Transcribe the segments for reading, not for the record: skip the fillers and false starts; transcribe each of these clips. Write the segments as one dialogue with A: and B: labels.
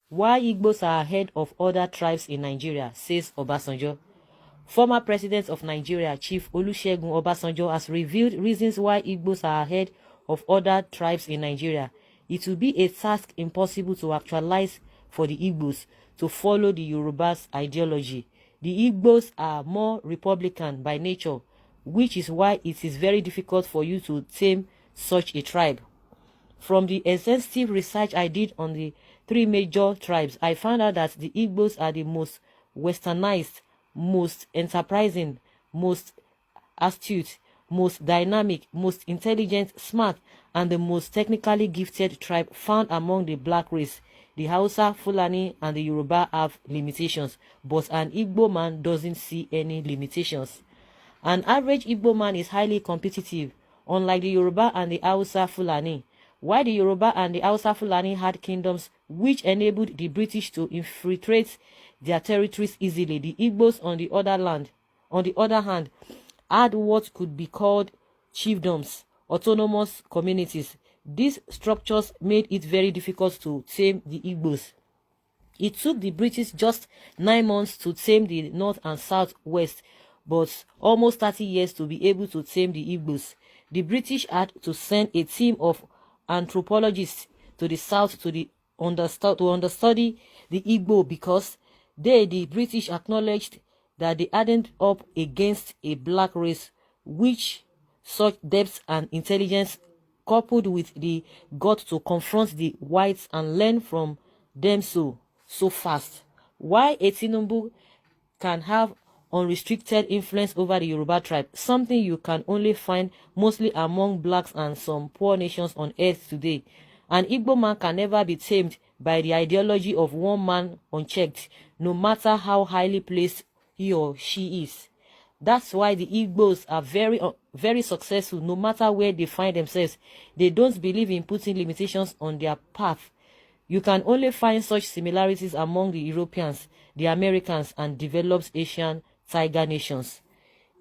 A: Why Igbos are ahead of other tribes in Nigeria, says Obasanjo. Former President of Nigeria, Chief Olusegun Obasanjo, has revealed reasons why Igbos are ahead of other tribes in Nigeria. It will be a task impossible to actualize for the Igbos to follow the Yoruba's ideology. The Igbos are more Republican by nature, which is why it is very difficult for you to tame such a tribe. From the extensive research I did on the three major tribes, I found out that the Igbos are the most westernized, most enterprising, most astute, most dynamic, most intelligent, smart, and the most technically gifted tribe found among the black race. The Hausa, Fulani, and the Yoruba have limitations, but an Igbo man doesn't see any limitations. An average Igbo man is highly competitive, unlike the Yoruba and the Hausa Fulani. While the Yoruba and the Hausa Fulani had kingdoms which enabled the British to infiltrate their territories easily, the Igbos on the other hand, had what could be called chiefdoms, autonomous communities. These structures made it very difficult to tame the Igbos. It took the British just 9 months to tame the north and southwest, but almost 30 years to be able to tame the Igbos. The British had to send a team of anthropologists to the south to understudy the Igbo because the British acknowledged that they hadn't up against a black race which such depth and intelligence, coupled with the gut to confront the whites and learn from them so fast. Why a Tinubu can have unrestricted influence over the Yoruba tribe, something you can only find mostly among blacks and some poor nations on earth today. An Igbo man can never be tamed by the ideology of one man unchecked, no matter how highly placed he or she is. That's why the Igbos are very successful no matter where they find themselves. They don't believe in putting limitations on their path. You can only find such similarities among the Europeans, the Americans, and developed Asian tiger nations.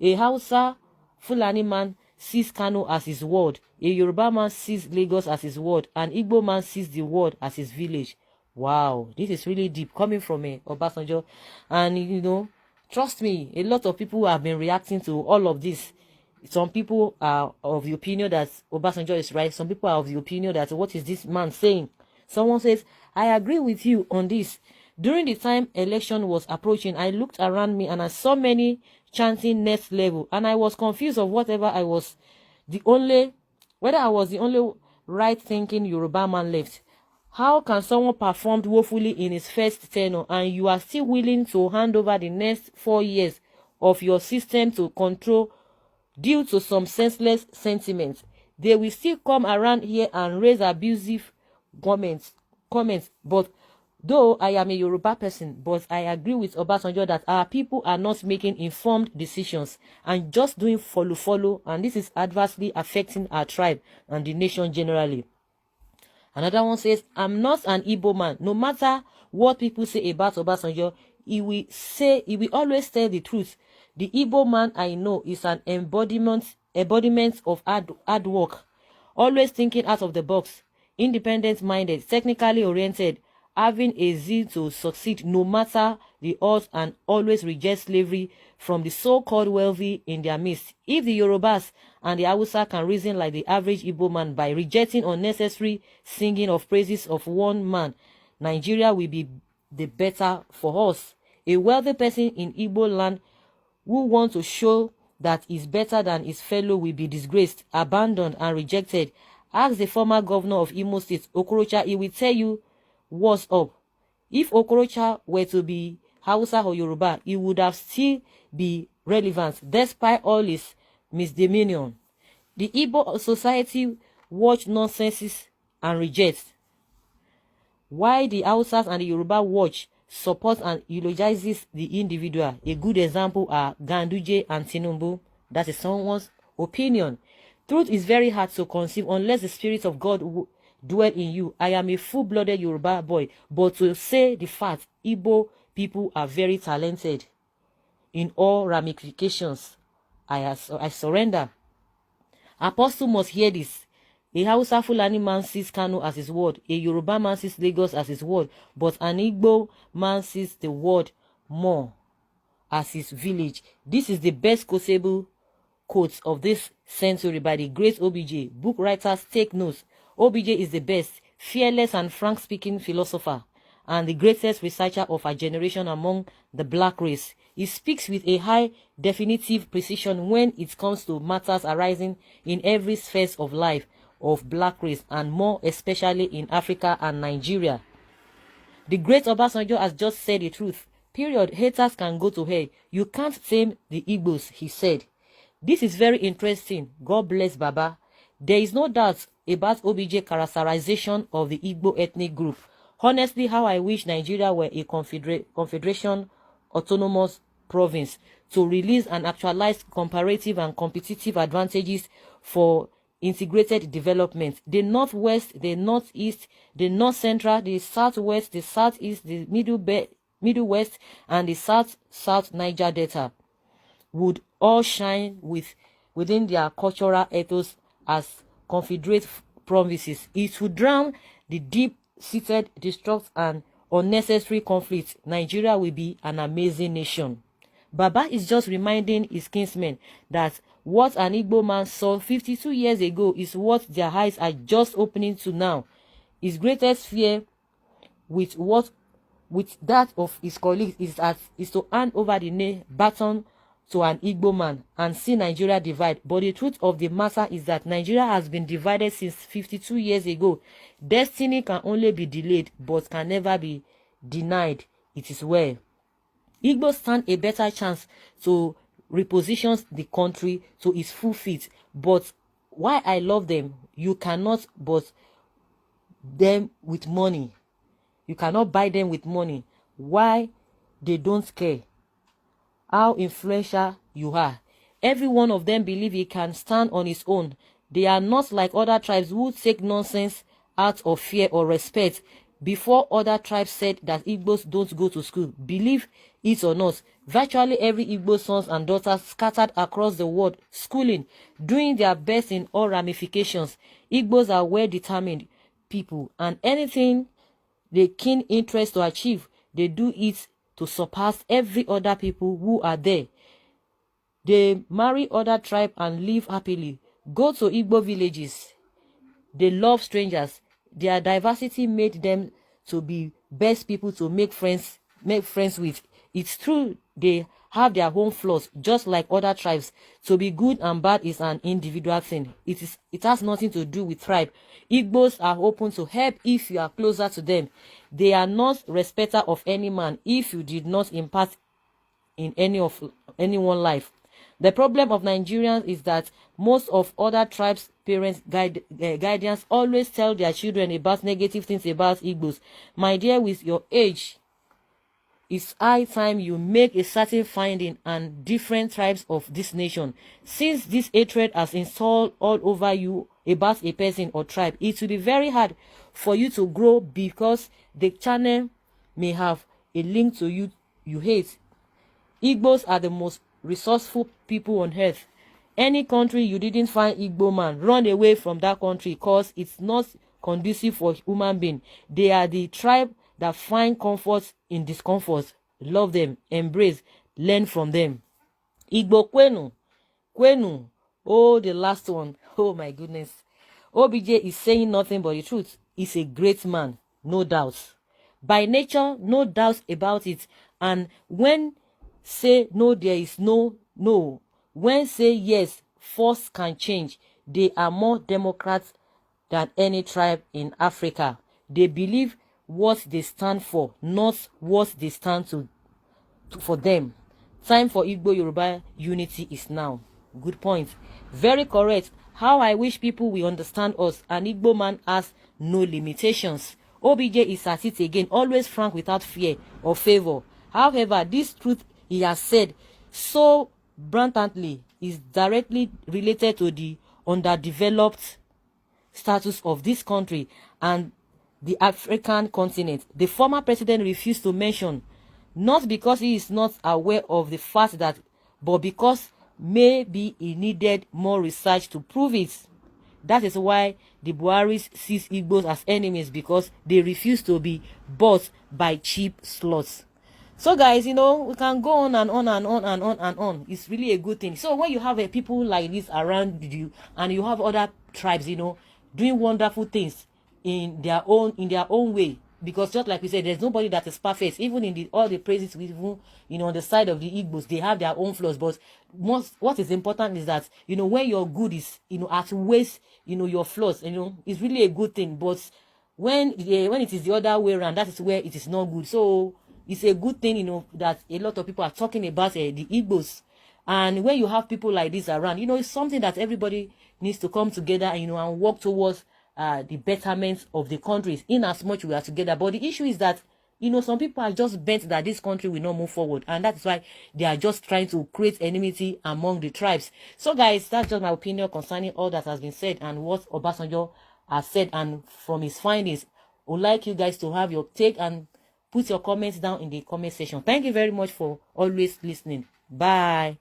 A: A Hausa Fulani man sees Kano as his world. A Yoruba man sees Lagos as his world. An Igbo man sees the world as his village. Wow, this is really deep coming from Obasanjo. And trust me, a lot of people have been reacting to all of this. Some people are of the opinion that Obasanjo is right. Some people are of the opinion that what is this man saying? Someone says, I agree with you on this. During the time election was approaching, I looked around me and I saw many chanting next level, and I was confused of whether I was the only right-thinking Yoruba man left. How can someone perform woefully in his first tenure and you are still willing to hand over the next 4 years of your system to control due to some senseless sentiments? They will still come around here and raise abusive comments. But though I am a Yoruba person, but I agree with Obasanjo that our people are not making informed decisions and just doing follow, and this is adversely affecting our tribe and the nation generally. Another one says, I'm not an Igbo man. No matter what people say about Obasanjo, he will always tell the truth. The Igbo man I know is an embodiment of hard work, always thinking out of the box, independent-minded, technically oriented, having a zeal to succeed no matter the odds, and always reject slavery from the so-called wealthy in their midst. If the Yorubas and the Hausa can reason like the average Igbo man by rejecting unnecessary singing of praises of one man, Nigeria will be the better for us. A wealthy person in Igbo land who wants to show that is better than his fellow will be disgraced, abandoned, and rejected. Ask the former governor of Imo State, Okorocha, he will tell you what's up. If Okorocha were to be Hausa or Yoruba, he would have still be relevant despite all his misdemeanor. The Igbo society watch nonsenses and reject, while the Hausas and the Yoruba watch, support, and eulogizes the individual. A good example are Ganduje and Tinubu. That is someone's opinion. Truth is very hard to conceive unless the Spirit of God dwell in you. I am a full-blooded Yoruba boy, but to say the fact, Igbo people are very talented in all ramifications. I surrender. Apostle must hear this. A Hausa Fulani man sees Kano as his word. A Yoruba man sees Lagos as his word. But an Igbo man sees the word more as his village. This is the best quotable quotes of this century by the great OBJ. Book writers take notes. OBJ is the best, fearless and frank-speaking philosopher and the greatest researcher of our generation among the black race. He speaks with a high definitive precision when it comes to matters arising in every sphere of life of black race, and more especially in Africa and Nigeria. The great Obasanjo has just said the truth. Period. Haters can go to hell. You can't tame the Igbos, he said. This is very interesting. God bless Baba. There is no doubt about OBJ characterization of the Igbo ethnic group. Honestly, how I wish Nigeria were a confederation autonomous province to release and actualize comparative and competitive advantages for integrated development. The Northwest, the Northeast, the North Central, the Southwest, the Southeast, the Middle West, and the South Niger Delta would all shine within their cultural ethos as confederate provinces. It would drown the deep-seated distrust and unnecessary conflict. Nigeria will be an amazing nation. Baba is just reminding his kinsmen that what an Igbo man saw 52 years ago is what their eyes are just opening to now. His greatest fear with that of his colleagues is to hand over the baton to an Igbo man and see Nigeria divide. But the truth of the matter is that Nigeria has been divided since 52 years ago. Destiny can only be delayed but can never be denied. It is well. Igbo stand a better chance to reposition the country to its full feet. But why I love them, you cannot but them with money. You cannot buy them with money. Why? They don't care how influential you are. Every one of them believe he can stand on his own. They are not like other tribes who take nonsense out of fear or respect. Before, other tribes said that Igbos don't go to school. Believe it or not, virtually every Igbo sons and daughters scattered across the world, schooling, doing their best in all ramifications. Igbos are well-determined people, and anything they keen interest to achieve, they do it to surpass every other people who are there. They marry other tribe and live happily. Go to Igbo villages. They love strangers. Their diversity made them to be best people to make friends with. It's true they have their own flaws, just like other tribes. To be good and bad is an individual thing. It has nothing to do with tribe. Igbos are open to help if you are closer to them. They are not respecter of any man if you did not impact in anyone's life. The problem of Nigerians is that most of other tribes' parents, guardians always tell their children about negative things about Igbos. My dear, with your age, it's high time you make a certain finding and different tribes of this nation. Since this hatred has installed all over you about a person or tribe, it will be very hard for you to grow because the channel may have a link to you hate. Igbos are the most resourceful people on earth. Any country you didn't find Igbo man, run away from that country because it's not conducive for human being. They are the tribe that find comfort in discomfort. Love them, embrace, learn from them. Igbo Kwenu. Oh, the last one. Oh my goodness. OBJ is saying nothing but the truth. He's a great man, no doubt. By nature, no doubt about it. And when say no, there is no. When say yes, force can change. They are more Democrats than any tribe in Africa. They believe what they stand for, not what they stand for them. Time for Igbo Yoruba unity is now. Good point. Very correct. How I wish people will understand us. An Igbo man has no limitations. OBJ is at it again, always frank without fear or favor. However, this truth he has said so blatantly is directly related to the underdeveloped status of this country and the African continent. The former president refused to mention, not because he is not aware of the fact that, but because maybe he needed more research to prove it. That is why the Buharis sees Igbos as enemies because they refuse to be bought by cheap slots. So guys, you know, we can go on and on and on and on and on. It's really a good thing. So when you have people like this around you, and you have other tribes, you know, doing wonderful things in their own way, because just like we said, there's nobody that is perfect. Even in all the praises we even, you know, on the side of the Igbos, they have their own flaws. But what is important is that, you know, when your good is, you know, outweighs, you know, your flaws, you know, it's really a good thing. But when it is the other way around, that is where it is not good. So it's a good thing, you know, that a lot of people are talking about the Igbos. And when you have people like this around, you know, it's something that everybody needs to come together and, you know, and work towards the betterment of the countries in as much we are together. But the issue is that, you know, some people are just bent that this country will not move forward, and that's why they are just trying to create enmity among the tribes. So guys, that's just my opinion concerning all that has been said and what Obasanjo has said, and from his findings. I would like you guys to have your take and put your comments down in the comment section. Thank you very much for always listening. Bye.